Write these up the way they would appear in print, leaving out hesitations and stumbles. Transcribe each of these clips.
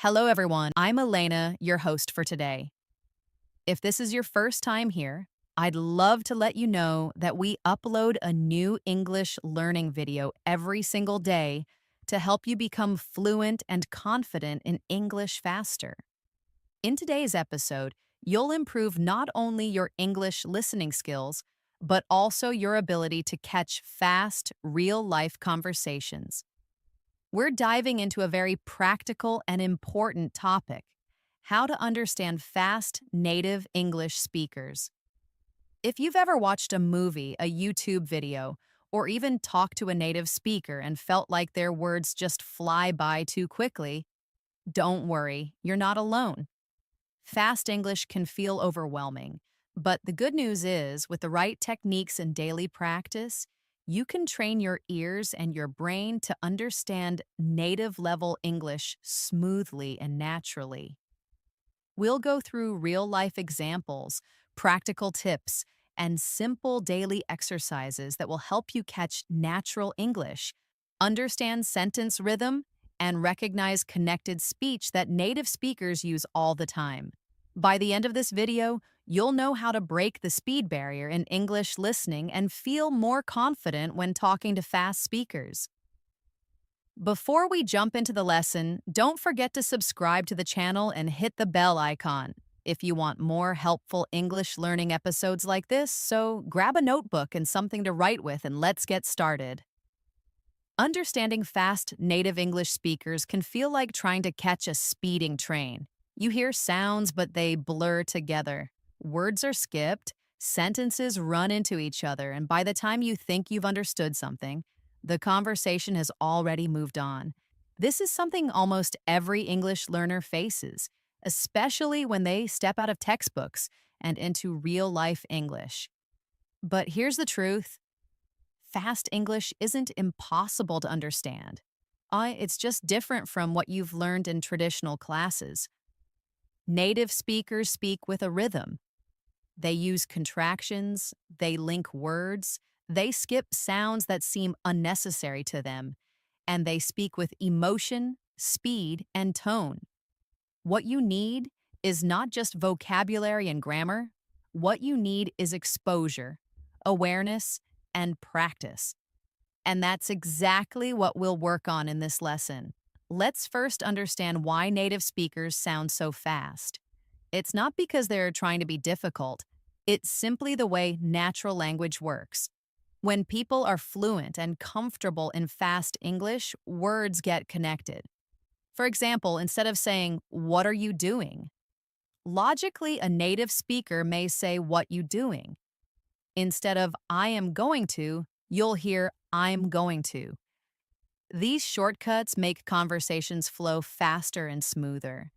Hello, everyone. I'm Elena, your host for today. If this is your first time here, I'd love to let you know that we upload a new English learning video every single day to help you become fluent and confident in English faster. In today's episode, you'll improve not only your English listening skills, but also your ability to catch fast, real life conversations. We're diving into a very practical and important topic: how to understand fast native English speakers. If you've ever watched a movie, a YouTube video, or even talked to a native speaker and felt like their words just fly by too quickly, don't worry, you're not alone. Fast English can feel overwhelming, but the good news is, with the right techniques and daily practice, you can train your ears and your brain to understand native level English smoothly and naturally. We'll go through real life examples, practical tips, and simple daily exercises that will help you catch natural English, understand sentence rhythm, and recognize connected speech that native speakers use all the time. By the end of this video, you'll know how to break the speed barrier in English listening and feel more confident when talking to fast speakers. Before we jump into the lesson, don't forget to subscribe to the channel and hit the bell icon if you want more helpful English learning episodes like this, so grab a notebook and something to write with and let's get started. Understanding fast native English speakers can feel like trying to catch a speeding train. You hear sounds, but they blur together. Words are skipped, sentences run into each other, and by the time you think you've understood something, the conversation has already moved on. This is something almost every English learner faces, especially when they step out of textbooks and into real-life English. But here's the truth: fast English isn't impossible to understand. It's just different from what you've learned in traditional classes. Native speakers speak with a rhythm. They use contractions, they link words, they skip sounds that seem unnecessary to them, and they speak with emotion, speed, and tone. What you need is not just vocabulary and grammar. What you need is exposure, awareness, and practice. And that's exactly what we'll work on in this lesson. Let's first understand why native speakers sound so fast. It's not because they're trying to be difficult. It's simply the way natural language works. When people are fluent and comfortable in fast English, words get connected. For example, instead of saying, "What are you doing?" logically, a native speaker may say, "What you doing?" Instead of "I am going to," you'll hear "I'm going to." These shortcuts make conversations flow faster and smoother.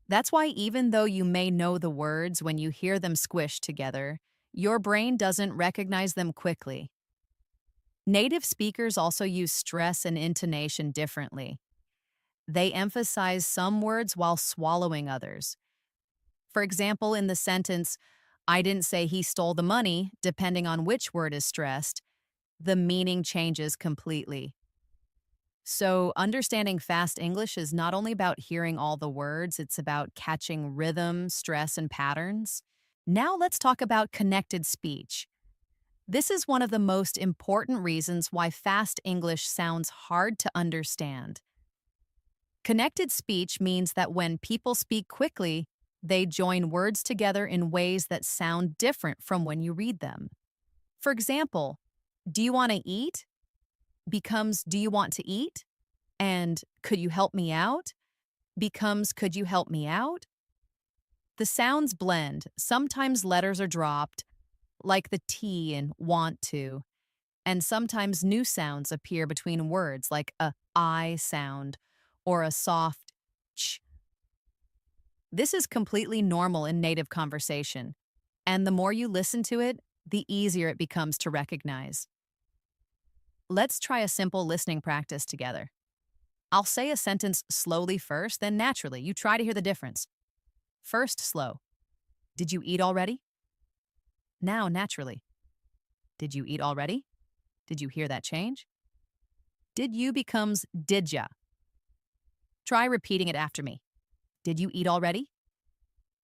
That's why even though you may know the words, when you hear them squished together, your brain doesn't recognize them quickly. Native speakers also use stress and intonation differently. They emphasize some words while swallowing others. For example, in the sentence, "I didn't say he stole the money," depending on which word is stressed, the meaning changes completely. So, understanding fast English is not only about hearing all the words, it's about catching rhythm, stress, and patterns. Now, let's talk about connected speech. This is one of the most important reasons why fast English sounds hard to understand. Connected speech means that when people speak quickly, they join words together in ways that sound different from when you read them. For example, "Do you want to eat?" becomes "Do you want to eat?" and "Could you help me out?" becomes "Could you help me out?" The sounds blend. Sometimes letters are dropped, like the T in "want to," and sometimes new sounds appear between words, like a I sound or a soft ch. This is completely normal in native conversation, and the more you listen to it, the easier it becomes to recognize. Let's try a simple listening practice together. I'll say a sentence slowly first, then naturally. You try to hear the difference. First, slow. "Did you eat already?" Now, naturally. "Did you eat already?" Did you hear that change? "Did you" becomes "did ya." Try repeating it after me. Did you eat already?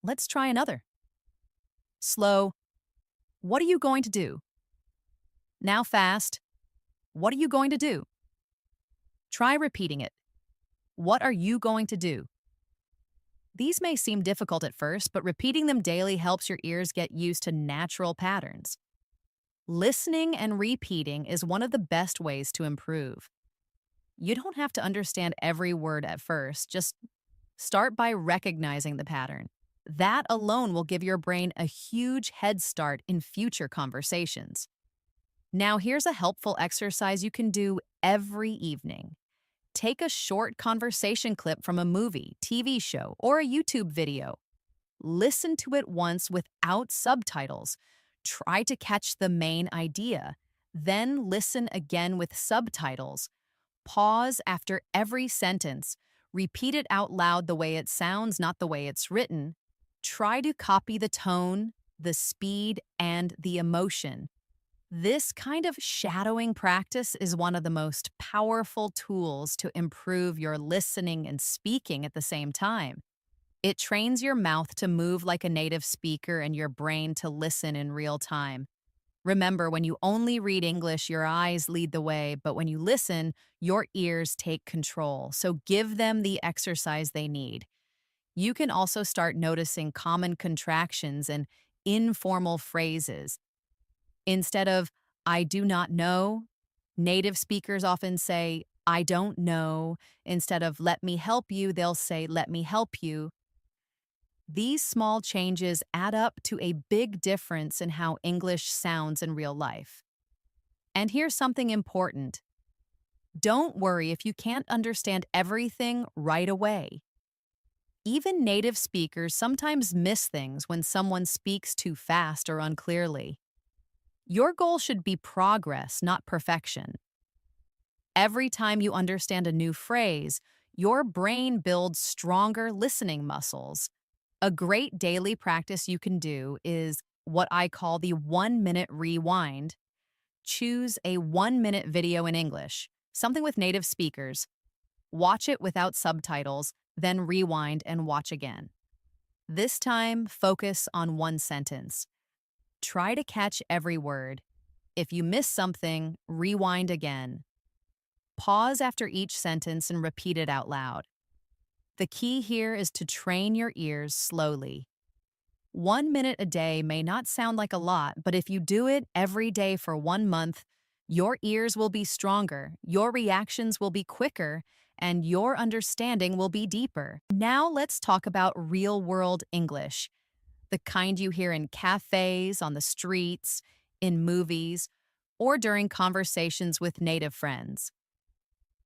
Let's try another. Slow. What are you going to do? Now fast. What are you going to do? Try repeating it. What are you going to do? These may seem difficult at first, but repeating them daily helps your ears get used to natural patterns. Listening and repeating is one of the best ways to improve. You don't have to understand every word at first, just start by recognizing the pattern. That alone will give your brain a huge head start in future conversations. Now, here's a helpful exercise you can do every evening. Take a short conversation clip from a movie, TV show, or a YouTube video. Listen to it once without subtitles. Try to catch the main idea. Then listen again with subtitles. Pause after every sentence. Repeat it out loud the way it sounds, not the way it's written. Try to copy the tone, the speed, and the emotion. This kind of shadowing practice is one of the most powerful tools to improve your listening and speaking at the same time. It trains your mouth to move like a native speaker and your brain to listen in real time. Remember, when you only read English, your eyes lead the way, but when you listen, your ears take control. So give them the exercise they need. You can also start noticing common contractions and informal phrases. Instead of, I do not know, native speakers often say, I don't know. Instead of, let me help you, they'll say, let me help you. These small changes add up to a big difference in how English sounds in real life. And here's something important. Don't worry if you can't understand everything right away. Even native speakers sometimes miss things when someone speaks too fast or unclearly. Your goal should be progress, not perfection. Every time you understand a new phrase, your brain builds stronger listening muscles. A great daily practice you can do is what I call the 1-minute rewind. Choose a 1-minute video in English, something with native speakers. Watch it without subtitles, then rewind and watch again. This time, focus on one sentence. Try to catch every word. If you miss something, rewind again. Pause after each sentence and repeat it out loud. The key here is to train your ears slowly. 1 minute a day may not sound like a lot, but if you do it every day for 1 month, your ears will be stronger, your reactions will be quicker, and your understanding will be deeper. Now let's talk about real-world English. The kind you hear in cafes, on the streets, in movies, or during conversations with native friends.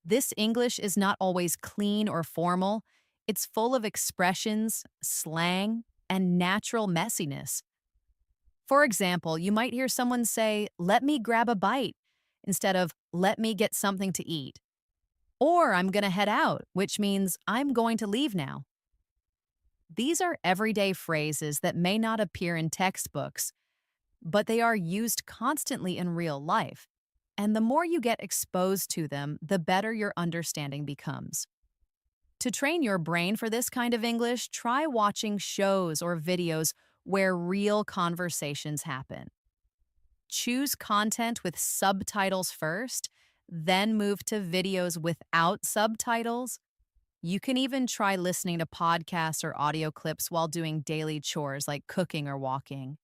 This English is not always clean or formal. It's full of expressions, slang, and natural messiness. For example, you might hear someone say, "Let me grab a bite," instead of, "Let me get something to eat." Or, "I'm gonna head out," which means, "I'm going to leave now." These are everyday phrases that may not appear in textbooks, but they are used constantly in real life. And the more you get exposed to them, the better your understanding becomes. To train your brain for this kind of English, try watching shows or videos where real conversations happen. Choose content with subtitles first, then move to videos without subtitles. You can even try listening to podcasts or audio clips while doing daily chores like cooking or walking.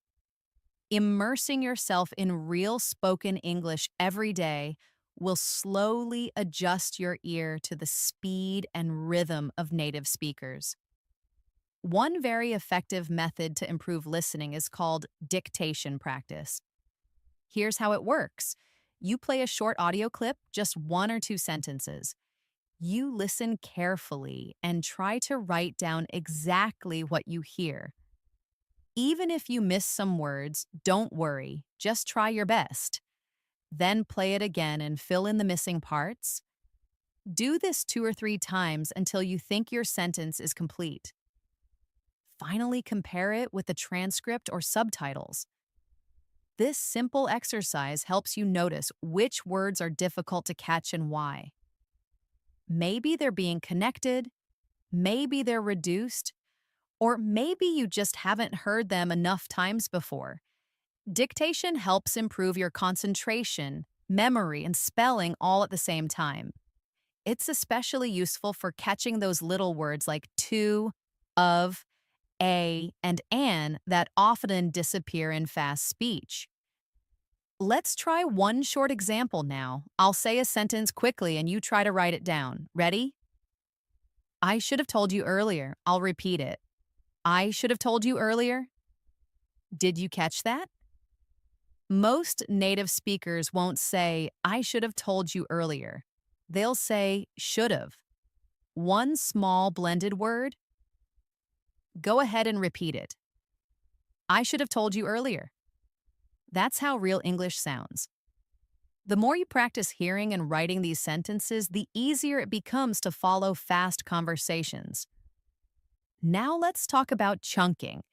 Immersing yourself in real spoken English every day will slowly adjust your ear to the speed and rhythm of native speakers. One very effective method to improve listening is called dictation practice. Here's how it works. You play a short audio clip, just 1 or 2 sentences. You listen carefully and try to write down exactly what you hear. Even if you miss some words, don't worry, just try your best. Then play it again and fill in the missing parts. Do this 2 or 3 times until you think your sentence is complete. Finally, compare it with the transcript or subtitles. This simple exercise helps you notice which words are difficult to catch and why. Maybe they're being connected, maybe they're reduced, or maybe you just haven't heard them enough times before. Dictation helps improve your concentration, memory, and spelling all at the same time. It's especially useful for catching those little words like to, of, a, and an that often disappear in fast speech. Let's try one short example now. I'll say a sentence quickly and you try to write it down. Ready? I should have told you earlier. I'll repeat it. I should have told you earlier. Did you catch that? Most native speakers won't say, I should have told you earlier. They'll say, should have. One small blended word. Go ahead and repeat it. I should have told you earlier. That's how real English sounds. The more you practice hearing and writing these sentences, the easier it becomes to follow fast conversations. Now let's talk about chunking,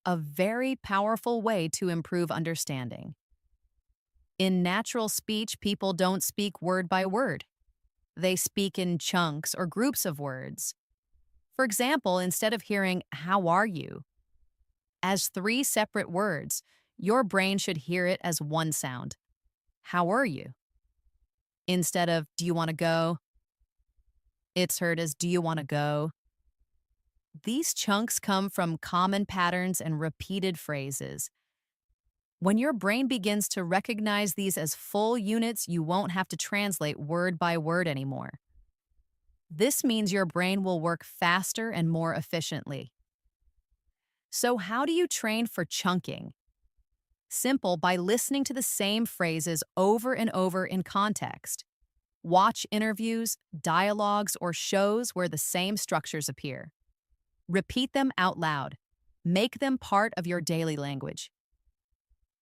a very powerful way to improve understanding. In natural speech, people don't speak word by word. They speak in chunks or groups of words. For example, instead of hearing, how are you? As three separate words, your brain should hear it as one sound. How are you? Instead of, do you want to go? It's heard as, do you want to go? These chunks come from common patterns and repeated phrases. When your brain begins to recognize these as full units, you won't have to translate word by word anymore. This means your brain will work faster and more efficiently. So how do you train for chunking? Simple, by listening to the same phrases over and over in context. Watch interviews, dialogues, or shows where the same structures appear. Repeat them out loud. Make them part of your daily language.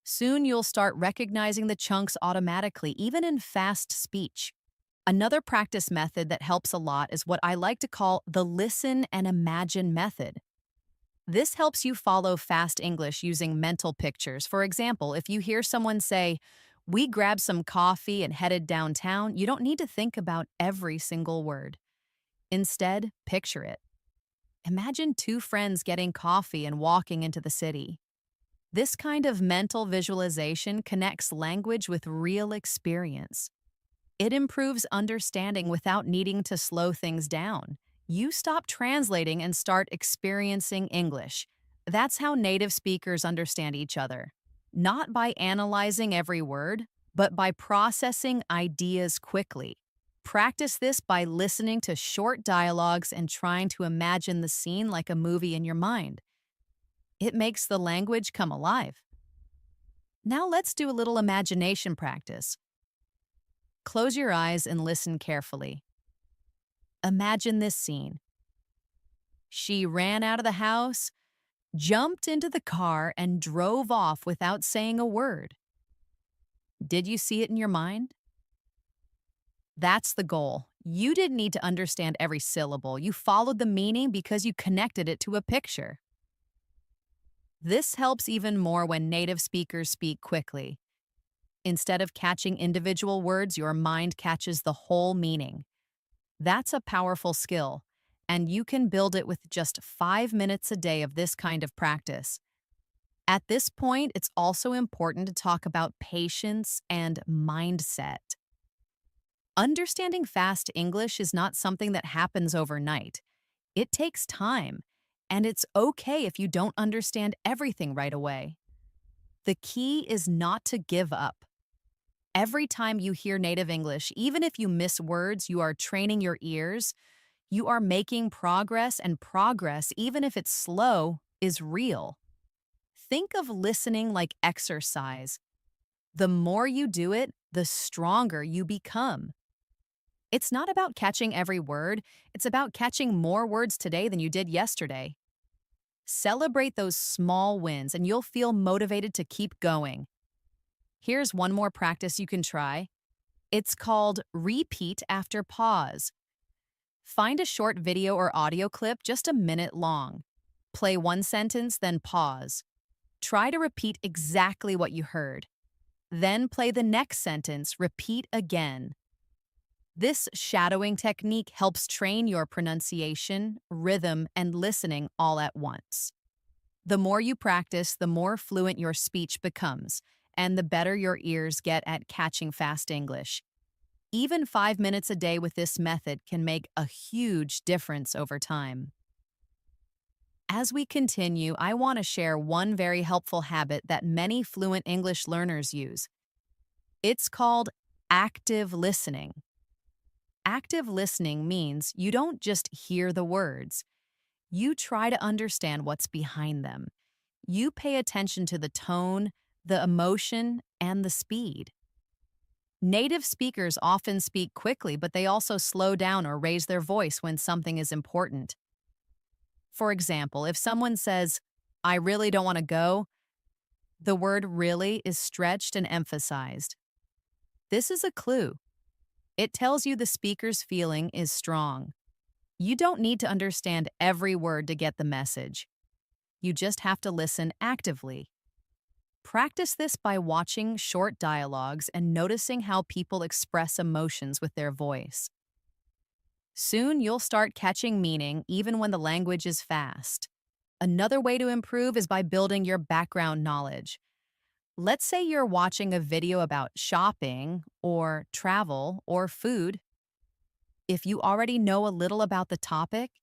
Soon you'll start recognizing the chunks automatically, even in fast speech. Another practice method that helps a lot is what I like to call the listen and imagine method. This helps you follow fast English using mental pictures. For example, if you hear someone say, we grabbed some coffee and headed downtown, you don't need to think about every single word. Instead, picture it. Imagine two friends getting coffee and walking into the city. This kind of mental visualization connects language with real experience. It improves understanding without needing to slow things down. You stop translating and start experiencing English. That's how native speakers understand each other. Not by analyzing every word, but by processing ideas quickly. Practice this by listening to short dialogues and trying to imagine the scene like a movie in your mind. It makes the language come alive. Now let's do a little imagination practice. Close your eyes and listen carefully. Imagine this scene. She ran out of the house, jumped into the car, and drove off without saying a word. Did you see it in your mind? That's the goal. You didn't need to understand every syllable. You followed the meaning because you connected it to a picture. This helps even more when native speakers speak quickly. Instead of catching individual words, your mind catches the whole meaning. That's a powerful skill, and you can build it with just 5 minutes a day of this kind of practice. At this point, it's also important to talk about patience and mindset. Understanding fast English is not something that happens overnight. It takes time, and it's okay if you don't understand everything right away. The key is not to give up. Every time you hear native English, even if you miss words, you are training your ears. You are making progress, and progress, even if it's slow, is real. Think of listening like exercise. The more you do it, the stronger you become. It's not about catching every word, it's about catching more words today than you did yesterday. Celebrate those small wins, and you'll feel motivated to keep going. Here's one more practice you can try. It's called repeat after pause. Find a short video or audio clip just a minute long. Play one sentence, then pause. Try to repeat exactly what you heard. Then play the next sentence, repeat again. This shadowing technique helps train your pronunciation, rhythm, and listening all at once. The more you practice, the more fluent your speech becomes, and the better your ears get at catching fast English. Even 5 minutes a day with this method can make a huge difference over time. As we continue, I want to share one very helpful habit that many fluent English learners use. It's called active listening. Active listening means you don't just hear the words, you try to understand what's behind them. You pay attention to the tone, the emotion, and the speed. Native speakers often speak quickly, but they also slow down or raise their voice when something is important. For example, if someone says, "I really don't want to go," the word really is stretched and emphasized. This is a clue. It tells you the speaker's feeling is strong. You don't need to understand every word to get the message. You just have to listen actively. Practice this by watching short dialogues and noticing how people express emotions with their voice. Soon you'll start catching meaning even when the language is fast. Another way to improve is by building your background knowledge. Let's say you're watching a video about shopping or travel or food. If you already know a little about the topic,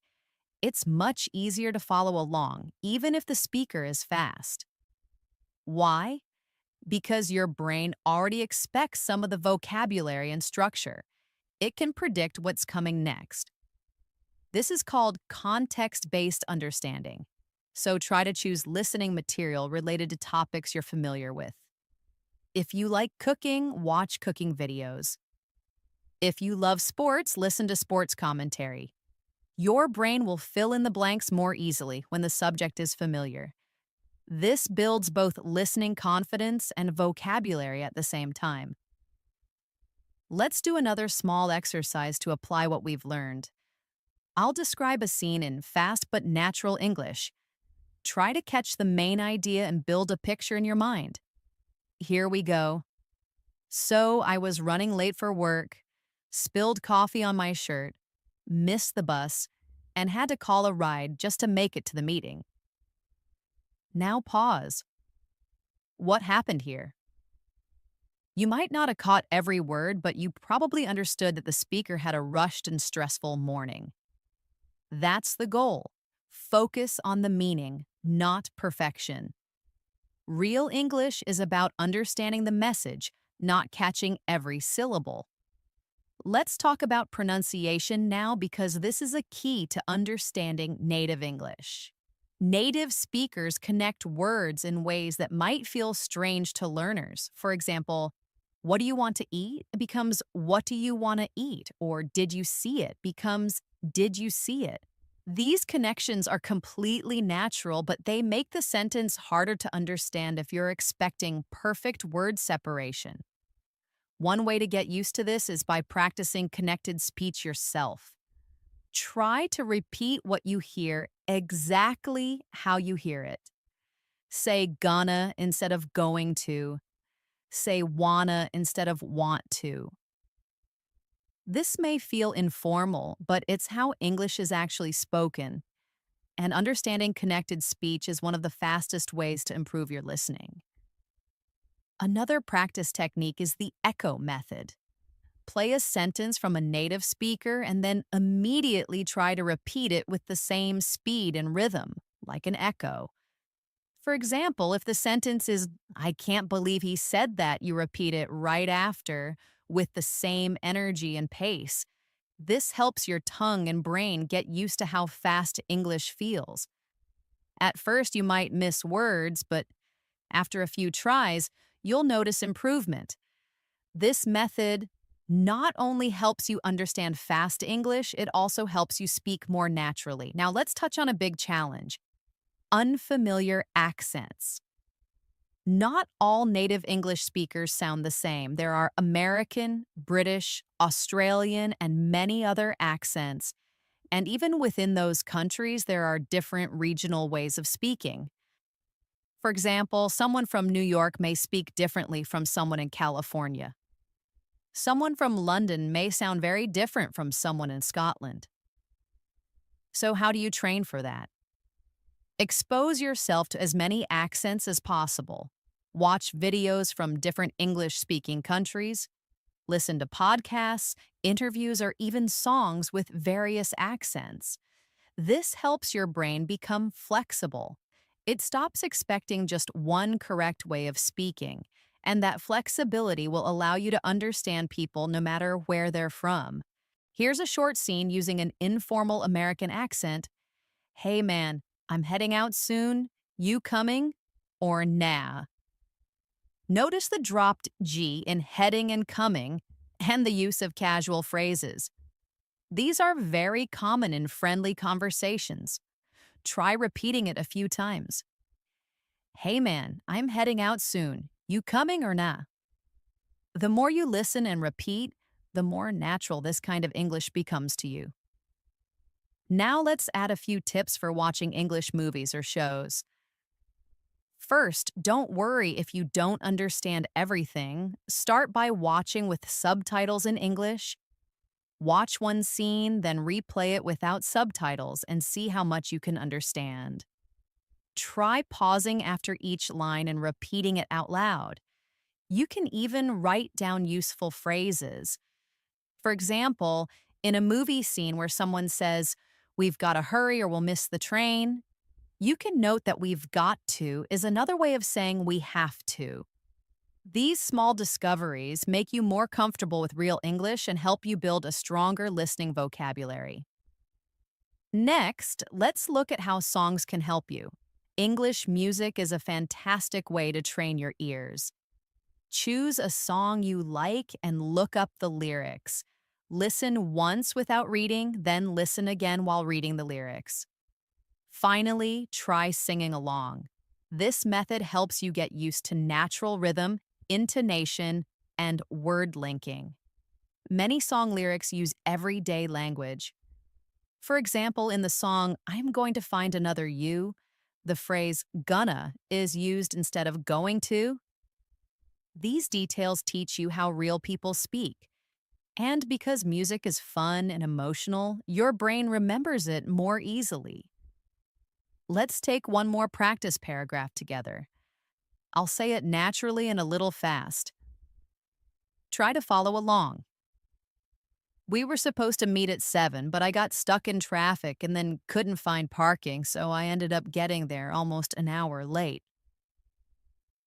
it's much easier to follow along, even if the speaker is fast. Why? Because your brain already expects some of the vocabulary and structure. It can predict what's coming next. This is called context-based understanding. So try to choose listening material related to topics you're familiar with. If you like cooking, watch cooking videos. If you love sports, listen to sports commentary. Your brain will fill in the blanks more easily when the subject is familiar. This builds both listening confidence and vocabulary at the same time. Let's do another small exercise to apply what we've learned. I'll describe a scene in fast but natural English. Try to catch the main idea and build a picture in your mind. Here we go. So I was running late for work, spilled coffee on my shirt, missed the bus, and had to call a ride just to make it to the meeting. Now pause. What happened here? You might not have caught every word, but you probably understood that the speaker had a rushed and stressful morning. That's the goal. Focus on the meaning, not perfection. Real English is about understanding the message, not catching every syllable. Let's talk about pronunciation now because this is a key to understanding native English. Native speakers connect words in ways that might feel strange to learners. For example, what do you want to eat? It becomes what do you want to eat? Or did you see it? Becomes did you see it? These connections are completely natural, but they make the sentence harder to understand if you're expecting perfect word separation. One way to get used to this is by practicing connected speech yourself. Try to repeat what you hear exactly how you hear it. Say gonna instead of going to. Say wanna instead of want to. This may feel informal, but it's how English is actually spoken. And understanding connected speech is one of the fastest ways to improve your listening. Another practice technique is the echo method. Play a sentence from a native speaker and then immediately try to repeat it with the same speed and rhythm, like an echo. For example, if the sentence is, "I can't believe he said that," you repeat it right after with the same energy and pace. This helps your tongue and brain get used to how fast English feels. At first, you might miss words, but after a few tries, you'll notice improvement. This method not only helps you understand fast English, it also helps you speak more naturally. Now, let's touch on a big challenge: unfamiliar accents. Not all native English speakers sound the same. There are American, British, Australian, and many other accents. And even within those countries, there are different regional ways of speaking. For example, someone from New York may speak differently from someone in California. Someone from London may sound very different from someone in Scotland. So, how do you train for that? Expose yourself to as many accents as possible. Watch videos from different English speaking countries. Listen to podcasts, interviews, or even songs with various accents. This helps your brain become flexible. It stops expecting just one correct way of speaking, and that flexibility will allow you to understand people no matter where they're from. Here's a short scene using an informal American accent. Hey man, I'm heading out soon. You coming? Or nah. Notice the dropped G in heading and coming and the use of casual phrases. These are very common in friendly conversations. Try repeating it a few times. Hey man, I'm heading out soon. You coming or nah? The more you listen and repeat, the more natural this kind of English becomes to you. Now let's add a few tips for watching English movies or shows. First, don't worry if you don't understand everything. Start by watching with subtitles in English. Watch one scene, then replay it without subtitles and see how much you can understand. Try pausing after each line and repeating it out loud. You can even write down useful phrases. For example, in a movie scene where someone says, "We've got to hurry or we'll miss the train," you can note that "we've got to" is another way of saying "we have to." These small discoveries make you more comfortable with real English and help you build a stronger listening vocabulary. Next, let's look at how songs can help you. English music is a fantastic way to train your ears. Choose a song you like and look up the lyrics. Listen once without reading, then listen again while reading the lyrics. Finally, try singing along. This method helps you get used to natural rhythm, intonation, and word linking. Many song lyrics use everyday language. For example, in the song "I'm Going to Find Another You," the phrase "gonna" is used instead of "going to." These details teach you how real people speak. And because music is fun and emotional, your brain remembers it more easily. Let's take one more practice paragraph together. I'll say it naturally and a little fast. Try to follow along. We were supposed to meet at 7, but I got stuck in traffic and then couldn't find parking, so I ended up getting there almost an hour late.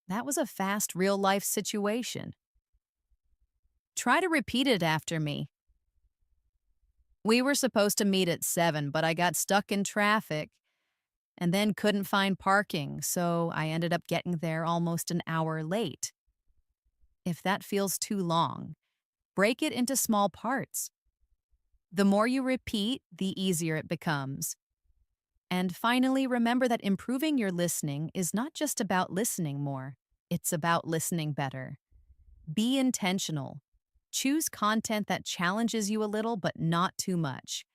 That was a fast, real-life situation. Try to repeat it after me. We were supposed to meet at 7, but I got stuck in traffic and then couldn't find parking, so I ended up getting there almost an hour late. If that feels too long, break it into small parts. The more you repeat, the easier it becomes. And finally, remember that improving your listening is not just about listening more, it's about listening better. Be intentional. Choose content that challenges you a little, but not too much.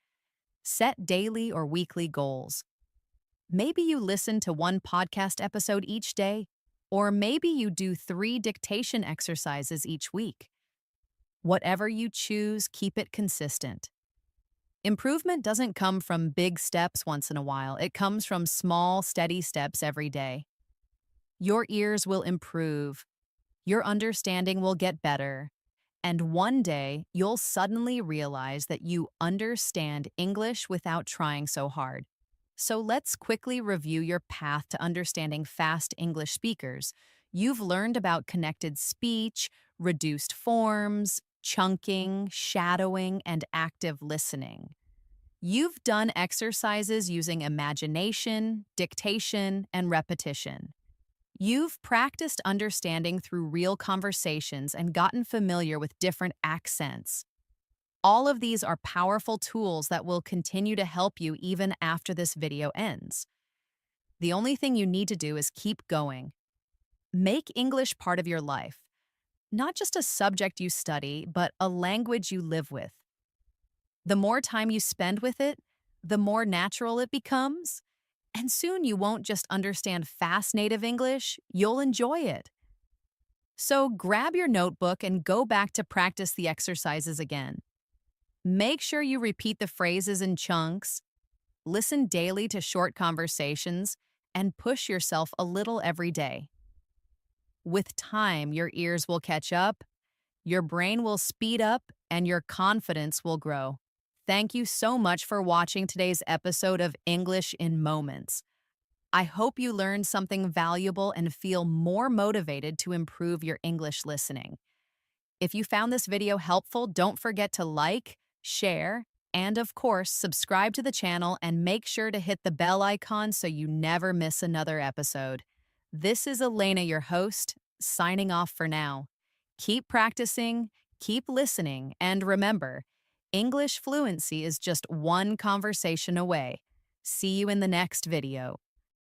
Set daily or weekly goals. Maybe you listen to one podcast episode each day, or maybe you do 3 dictation exercises each week. Whatever you choose, keep it consistent. Improvement doesn't come from big steps once in a while. It comes from small, steady steps every day. Your ears will improve. Your understanding will get better. And one day, you'll suddenly realize that you understand English without trying so hard. So let's quickly review your path to understanding fast English speakers. You've learned about connected speech, reduced forms, chunking, shadowing, and active listening. You've done exercises using imagination, dictation, and repetition. You've practiced understanding through real conversations and gotten familiar with different accents. All of these are powerful tools that will continue to help you even after this video ends. The only thing you need to do is keep going. Make English part of your life. Not just a subject you study, but a language you live with. The more time you spend with it, the more natural it becomes. And soon you won't just understand fast native English, you'll enjoy it. So grab your notebook and go back to practice the exercises again. Make sure you repeat the phrases in chunks, listen daily to short conversations, and push yourself a little every day. With time, your ears will catch up, your brain will speed up, and your confidence will grow. Thank you so much for watching today's episode of English in Moments. I hope you learned something valuable and feel more motivated to improve your English listening. If you found this video helpful, don't forget to like, share, and of course, subscribe to the channel and make sure to hit the bell icon so you never miss another episode. This is Elena, your host, signing off for now. Keep practicing, keep listening, and remember, English fluency is just one conversation away. See you in the next video.